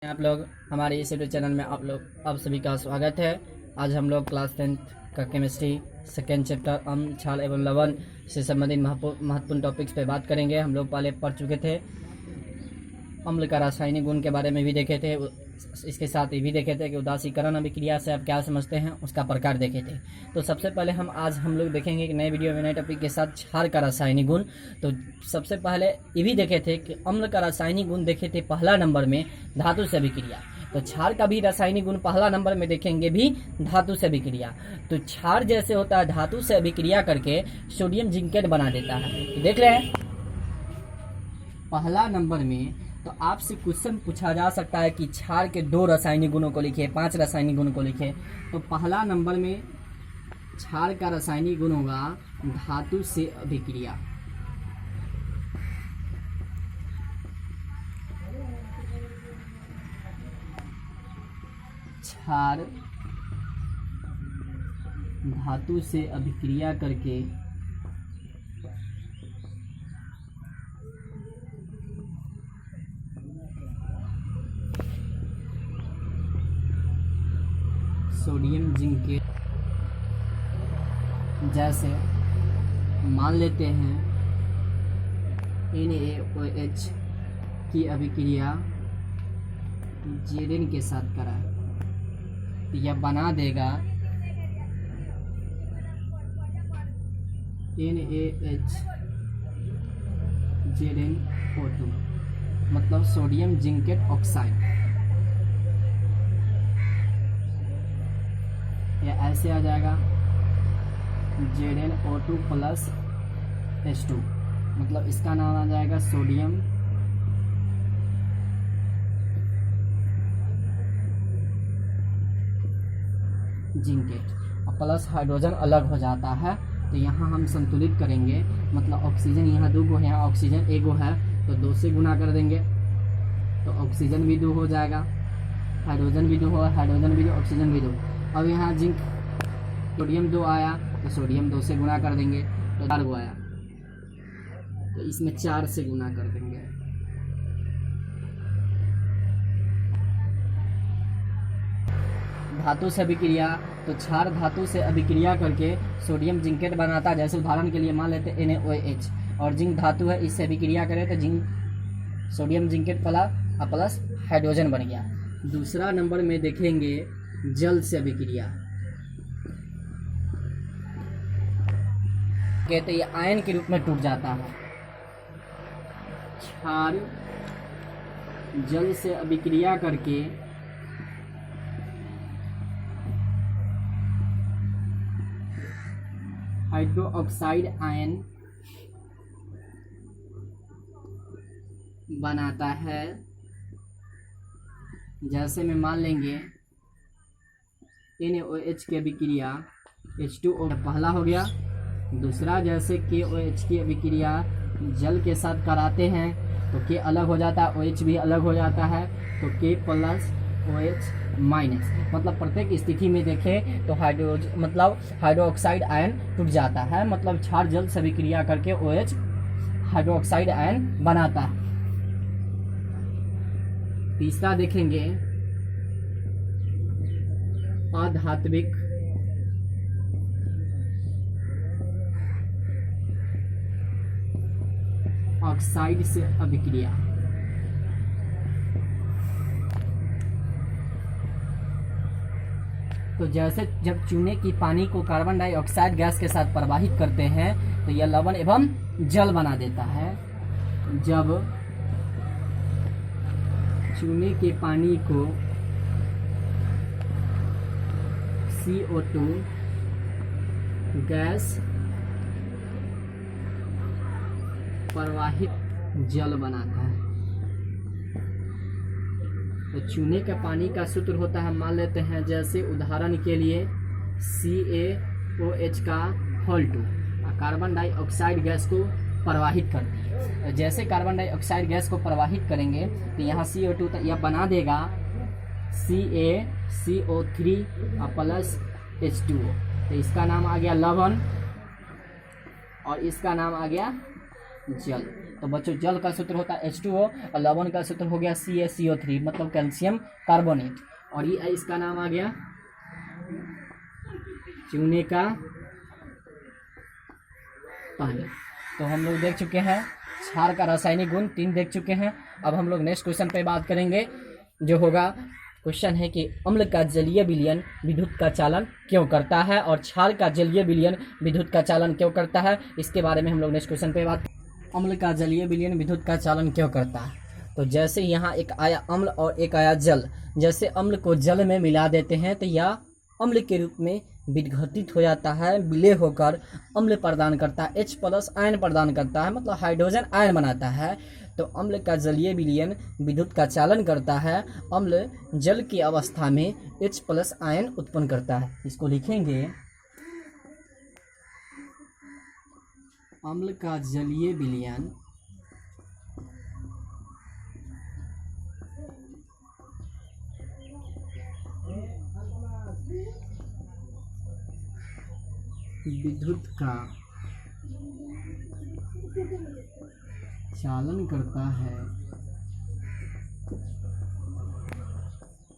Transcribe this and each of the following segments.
आप लोग हमारे इस यूट्यूब चैनल में आप सभी का स्वागत है। आज हम लोग क्लास 10th का केमिस्ट्री सेकेंड चैप्टर अम्ल क्षार एवं लवण से संबंधित महत्वपूर्ण टॉपिक्स पे बात करेंगे। हम लोग पहले पढ़ चुके थे, अम्ल का रासायनिक गुण के बारे में भी देखे थे, इसके साथ ये भी देखे थे कि उदासीकरण अभिक्रिया से आप क्या समझते हैं, उसका प्रकार देखे थे। तो सबसे पहले आज हम लोग देखेंगे कि नए वीडियो में नए टॉपिक के साथ क्षार का रासायनिक गुण। तो सबसे पहले ये भी देखे थे कि अम्ल का रासायनिक गुण देखे थे पहला नंबर में धातु से अभिक्रिया। तो क्षार का भी रासायनिक गुण पहला नंबर में देखेंगे भी धातु से अभिक्रिया। तो क्षार जैसे होता है धातु से अभिक्रिया करके सोडियम जिंकेट बना देता है। तो देख रहे हैं पहला नंबर में। तो आपसे क्वेश्चन पूछा जा सकता है कि क्षार के 2 रासायनिक गुणों को लिखे, 5 रासायनिक गुणों को लिखे। तो पहला नंबर में क्षार का रासायनिक गुण होगा धातु से अभिक्रिया। क्षार धातु से अभिक्रिया करके सोडियम जिंकेट, जैसे मान लेते हैं NaOH की अभिक्रिया Zn के साथ करा, तो यह बना देगा NaH ZnO2, मतलब सोडियम जिंकेट ऑक्साइड। यह ऐसे आ जाएगा ZnO2 प्लस H2, मतलब इसका नाम आ जाएगा सोडियम जिंकेट और प्लस हाइड्रोजन अलग हो जाता है। तो यहाँ हम संतुलित करेंगे, मतलब ऑक्सीजन यहाँ 2 गो है, यहाँ ऑक्सीजन 1 गो है, तो 2 से गुना कर देंगे तो ऑक्सीजन भी 2 हो जाएगा, हाइड्रोजन भी 2 हो, हाइड्रोजन भी 2, ऑक्सीजन भी 2। अब यहाँ जिंक सोडियम 2 आया, तो सोडियम 2 से गुना कर देंगे तो 4 गो आया, तो इसमें 4 से गुना कर देंगे। धातु से अभिक्रिया, तो क्षार धातु से अभिक्रिया करके सोडियम जिंकेट बनाता है। जैसे उदाहरण के लिए मान लेते हैं NaOH और जिंक धातु है, इससे अभिक्रिया करें तो zinc sodium zincate plus hydrogen बन गया। दूसरा नंबर में देखेंगे जल से अभिक्रिया, कहते ये आयन के रूप में टूट जाता है। क्षार जल से अभिक्रिया करके हाइड्रोक्साइड आयन बनाता है। जैसे में मान लेंगे NaOH की अभिक्रिया H2O पहला हो गया, दूसरा जैसे KOH की अभिक्रिया जल के साथ कराते हैं तो K अलग हो जाता है, OH भी अलग हो जाता है, तो K प्लस OH माइनस, मतलब प्रत्येक स्थिति में देखें तो हाइड्रोक्साइड आयन टूट जाता है, मतलब क्षार जल से अभिक्रिया करके OH हाइड्रोक्साइड आयन बनाता है। तीसरा देखेंगे अधात्विक ऑक्साइड से अभिक्रिया। तो जैसे जब चूने की पानी को कार्बन डाइऑक्साइड गैस के साथ प्रवाहित करते हैं तो यह लवण एवं जल बना देता है। जब चूने के पानी को CO2 गैस प्रवाहित जल बनाता है, तो चूने के पानी का सूत्र होता है, मान लेते हैं जैसे उदाहरण के लिए CaOH का होल 2 कार्बन डाइऑक्साइड गैस को प्रवाहित करती है। जैसे कार्बन डाइऑक्साइड गैस को प्रवाहित करेंगे तो यहाँ CO2 यह बना देगा CaCO3 प्लस H2O, तो इसका नाम आ गया लवण और इसका नाम आ गया जल। तो बच्चों जल का सूत्र होता है H2O और लवण का सूत्र हो गया CaCO3 मतलब कैल्शियम कार्बोनेट। और ये इसका नाम आ गया चूने का पानी। तो हम लोग देख चुके हैं क्षार का रासायनिक गुण 3 देख चुके हैं। अब हम लोग नेक्स्ट क्वेश्चन पे बात करेंगे जो होगा क्वेश्चन है कि अम्ल का जलीय विलयन विद्युत का चालन क्यों करता है और क्षार का जलीय विलयन विद्युत का चालन क्यों करता है, इसके बारे में हम लोग नेक्स्ट क्वेश्चन पे बात। अम्ल का जलीय विलयन विद्युत का चालन क्यों करता है, तो जैसे यहाँ एक आया अम्ल और एक आया जल, जैसे अम्ल को जल में मिला देते हैं तो यह अम्ल के रूप में विघटित हो जाता है, विलय होकर अम्ल प्रदान करता है, H+ आयन प्रदान करता है मतलब हाइड्रोजन आयन बनाता है। तो अम्ल का जलीय विलयन विद्युत का चालन करता है। अम्ल जल की अवस्था में H+ आयन उत्पन्न करता है। इसको लिखेंगे अम्ल का जलीय विलयन विद्युत का चालन करता है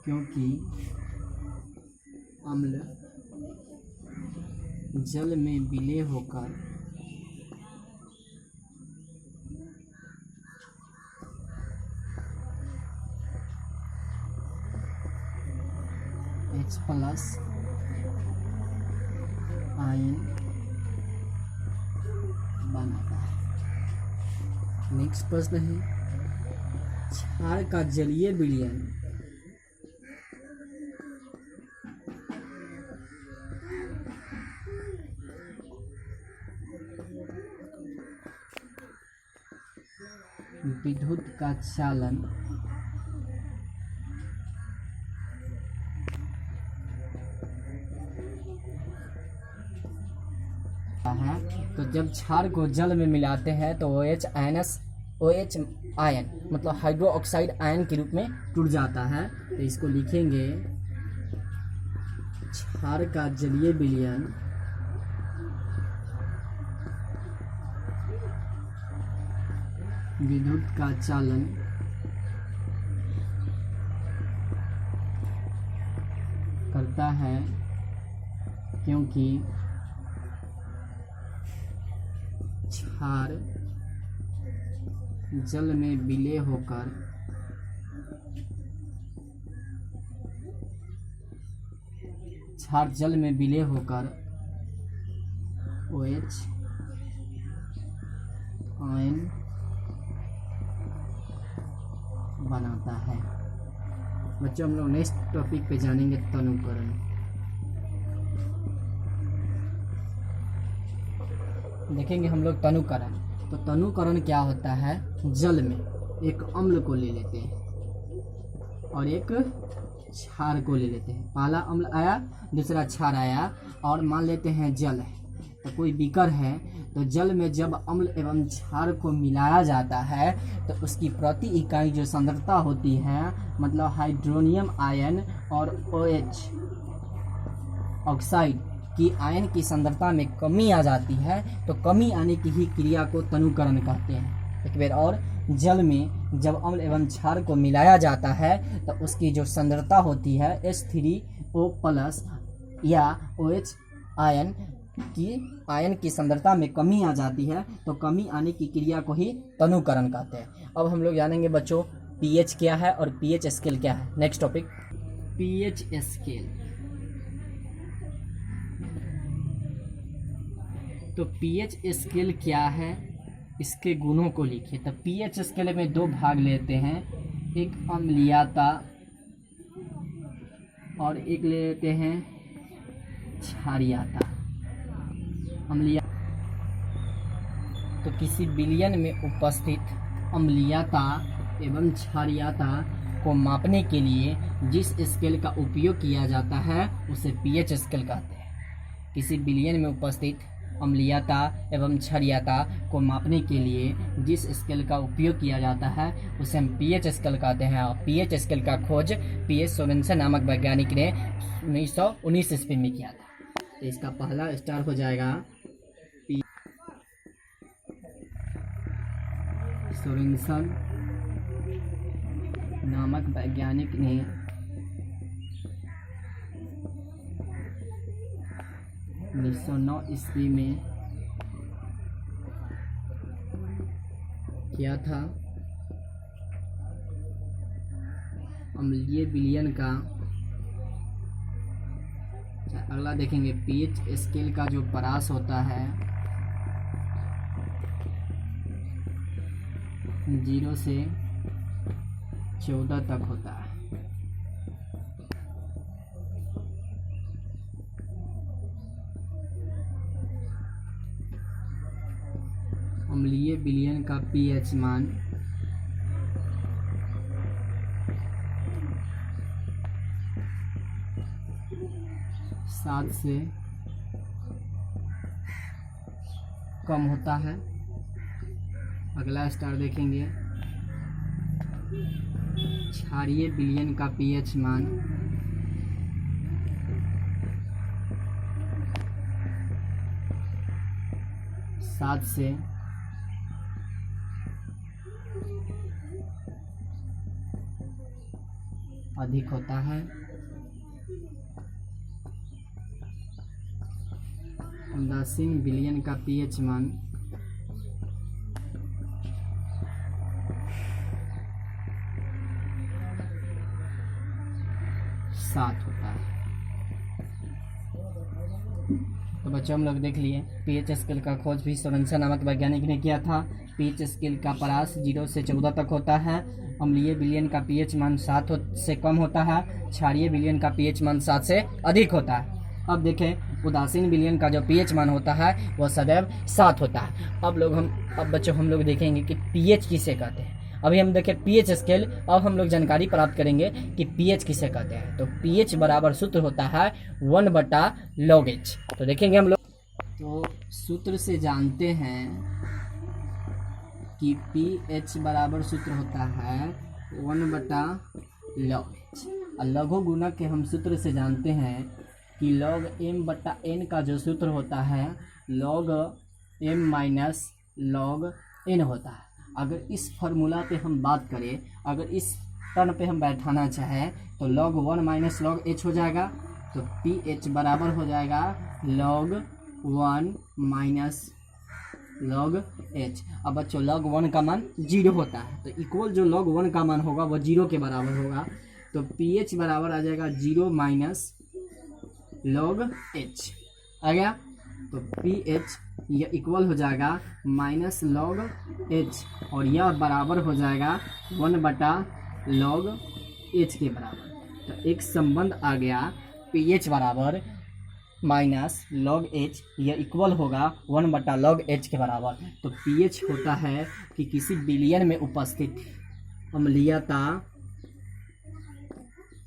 क्योंकि अम्ल जल में विलय होकर H+ आयन बनाता है। नेक्स्ट प्रश्न है क्षार का जलीय विलयन विद्युत का चालन है। तो जब क्षार को जल में मिलाते हैं तो OH आयन मतलब हाइड्रो ऑक्साइड आयन के रूप में टूट जाता है। तो इसको लिखेंगे क्षार का जलीय विलयन विद्युत का चालन करता है क्योंकि क्षार जल में विलय होकर OH आयन बनाता है। बच्चों हम लोग नेक्स्ट टॉपिक पे जानेंगे तनुकरण। देखेंगे हम लोग तनुकरण। तो तनुकरण क्या होता है, जल में एक अम्ल को ले लेते हैं और एक क्षार को ले लेते हैं। पहला अम्ल आया दूसरा क्षार आया और मान लेते हैं जल है। तो कोई बीकर है तो जल में जब अम्ल एवं क्षार को मिलाया जाता है तो उसकी प्रति इकाई जो सांद्रता होती है मतलब हाइड्रोनियम आयन और OH ऑक्साइड की आयन की सांद्रता में कमी आ जाती है। तो कमी आने की ही क्रिया को तनुकरण कहते हैं। एक बार और, जल में जब अम्ल एवं क्षार को मिलाया जाता है तो उसकी जो सांद्रता होती है H3O+ या OH आयन की सांद्रता में कमी आ जाती है। तो कमी आने की क्रिया को ही तनुकरण कहते हैं। अब हम लोग जानेंगे बच्चों pH क्या है और pH स्केल क्या है। Next topic pH scale. तो pH स्केल क्या है, इसके गुणों को लिखिए। तो pH स्केल में 2 भाग लेते हैं, एक अम्लीयता और एक ले लेते हैं क्षारीयता। अम्लीय तो किसी विलयन में उपस्थित अम्लीयता एवं क्षारीयता को मापने के लिए जिस स्केल का उपयोग किया जाता है उसे pH स्केल कहते हैं। किसी विलयन में उपस्थित अम्लीयता एवं क्षारीयता को मापने के लिए जिस स्केल का उपयोग किया जाता है उसे हम pH स्केल कहते हैं। और pH स्केल का खोज P.S. सोरेनसन नामक वैज्ञानिक ने 1919 ईस्वी में किया था। तो इसका पहला स्टार हो जाएगा सोरेनसन नामक वैज्ञानिक ने उन्नीस सौ 9 ईस्वी में किया था अम्लीय विलयन का। अगला देखेंगे पीएच स्केल का जो परास होता है 0 से 14 तक होता है। अम्लीय विलयन का पीएच मान 7 से कम होता है। अगला स्टार देखेंगे क्षारीय विलयन का पीएच मान 7 से अधिक होता है। उदासीन विलयन का पीएच मान 7 होता है। तो बच्चों हम लोग देख लिए पीएच स्केल का खोज भी सोरेनसन नामक वैज्ञानिक ने किया था। पीएच स्केल का परास 0 से 14 तक होता है। अम्लीय विलयन का पीएच मान 7 से कम होता है। क्षारीय विलयन का पीएच मान 7 से अधिक होता है। अब देखें उदासीन विलयन का जो पीएच मान होता है वह सदैव 7 होता है। अब बच्चों हम लोग देखेंगे कि पीएच किसे कहते हैं। अभी हम देखें पीएच स्केल, अब हम लोग जानकारी प्राप्त करेंगे कि पीएच किसे कहते हैं। तो पीएच बराबर सूत्र होता है 1/log-H। तो देखेंगे हम लोग, तो सूत्र से जानते हैं कि पीएच बराबर सूत्र होता है 1/log-H। और लघु गुणक के हम सूत्र से जानते हैं कि log m/n का जो सूत्र होता है log m - log n होता है। अगर इस फार्मूला पे हम बात करें, अगर इस टर्म पे हम बैठाना चाहें तो log 1 - log h हो जाएगा। तो pH बराबर हो जाएगा log 1 - log h। अब बच्चों log 1 का मान 0 होता है, तो इक्वल जो log 1 का मान होगा वह 0 के बराबर होगा। तो pH बराबर आ जाएगा 0 - log h आ गया। तो pH यह इक्वल हो जाएगा -log h और यह बराबर हो जाएगा 1/log h के बराबर। तो एक संबंध आ गया pH बराबर -log h, यह इक्वल होगा 1/log h के बराबर। तो pH होता है कि किसी विलयन में उपस्थित अम्लीयता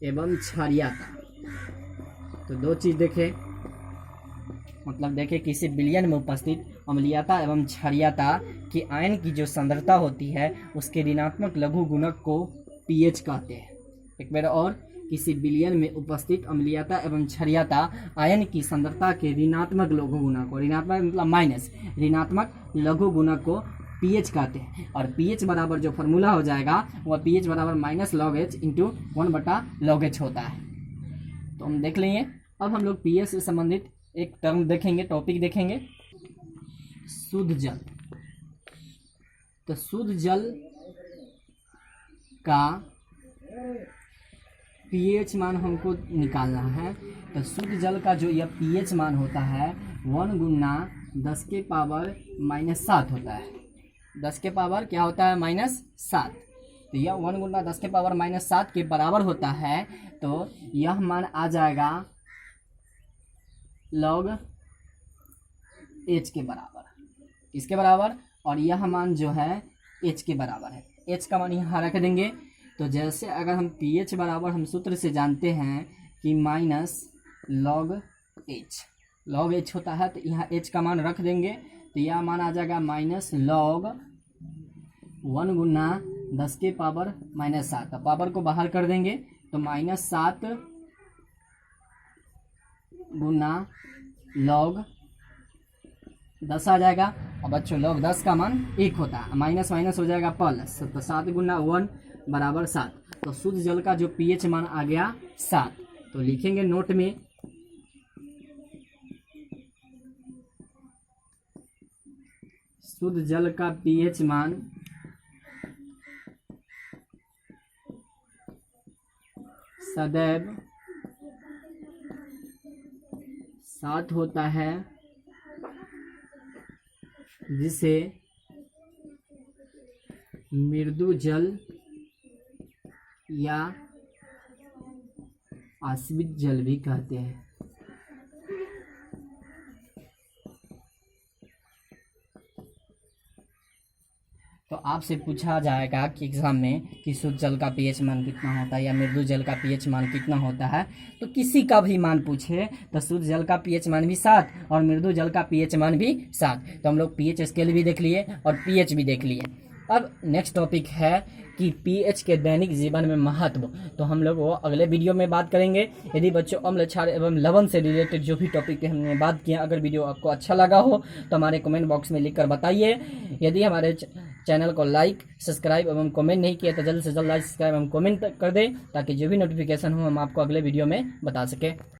एवं क्षारीयता। तो दो चीज़ देखें, मतलब देखें किसी विलयन में उपस्थित अम्लीयता एवं क्षारीयता की आयन की जो सांद्रता होती है उसके ऋणात्मक लघु गुणक को पीएच कहते हैं। एक बार और, किसी विलयन में उपस्थित अम्लीयता एवं क्षारीयता आयन की सांद्रता के ऋणात्मक लघु गुणक को, ऋणात्मक मतलब माइनस, ऋणात्मक लघु गुणक को पीएच कहते हैं। और पीएच बराबर जो फार्मूला हो जाएगा वह पीएच बराबर -log h into 1/log h होता है। तो हम देख लेंगे। अब हम लोग पीएच से संबंधित एक टर्म देखेंगे, टॉपिक देखेंगे, शुद्ध जल। तो शुद्ध जल का पीएच मान हमको निकालना है। तो शुद्ध जल का जो यह पीएच मान होता है 1 × 10⁻⁷ होता है। 10 के पावर क्या होता है -7। तो यह 1 × 10⁻⁷ के बराबर होता है। तो यह मान आ जाएगा log h के बराबर। इसके बराबर, और यह मान जो है h के बराबर है। h का मान यहाँ रख देंगे। तो जैसे अगर हम pH बराबर हम सूत्र से जानते हैं कि -log h होता है, तो यहाँ h का मान रख देंगे। तो यह मान आ जाएगा -log 1 × 10⁻⁷। तो पावर को बाहर कर देंगे तो -7 × log 10 आ जाएगा। और बच्चों लोग 10 का मान 1 होता है, माइनस माइनस हो जाएगा प्लस, तो 7 गुना 1 बराबर 7। तो शुद्ध जल का जो पीएच मान आ गया 7। तो लिखेंगे नोट में शुद्ध जल का पीएच मान सदैव 7 होता है, जिसे मृदु जल या आश्वित जल भी कहते हैं। तो आपसे पूछा जाएगा कि एग्जाम में कि शुद्ध जल का पीएच मान कितना होता है या मृदु जल का पीएच मान कितना होता है, तो किसी का भी मान पूछे तो शुद्ध जल का पीएच मान भी 7 और मृदु जल का पीएच मान भी 7। तो हम लोग पीएच स्केल भी देख लिए और पीएच भी देख लिए। अब नेक्स्ट टॉपिक है कि पीएच के दैनिक जीवन में महत्व, तो हम लोग वो अगले वीडियो में बात करेंगे। यदि बच्चों अम्ल क्षार एवं लवण से रिलेटेड जो भी टॉपिक पे हमने बात किया, अगर वीडियो आपको अच्छा लगा हो तो हमारे कमेंट बॉक्स में लिखकर बताइए। यदि हमारे चैनल को लाइक सब्सक्राइब एवं कमेंट नहीं किया तो जल्द से जल्द लाइक सब्सक्राइब एवं कमेंट कर दें, ताकि जो भी नोटिफिकेशन हो हम आपको अगले वीडियो में बता सकें।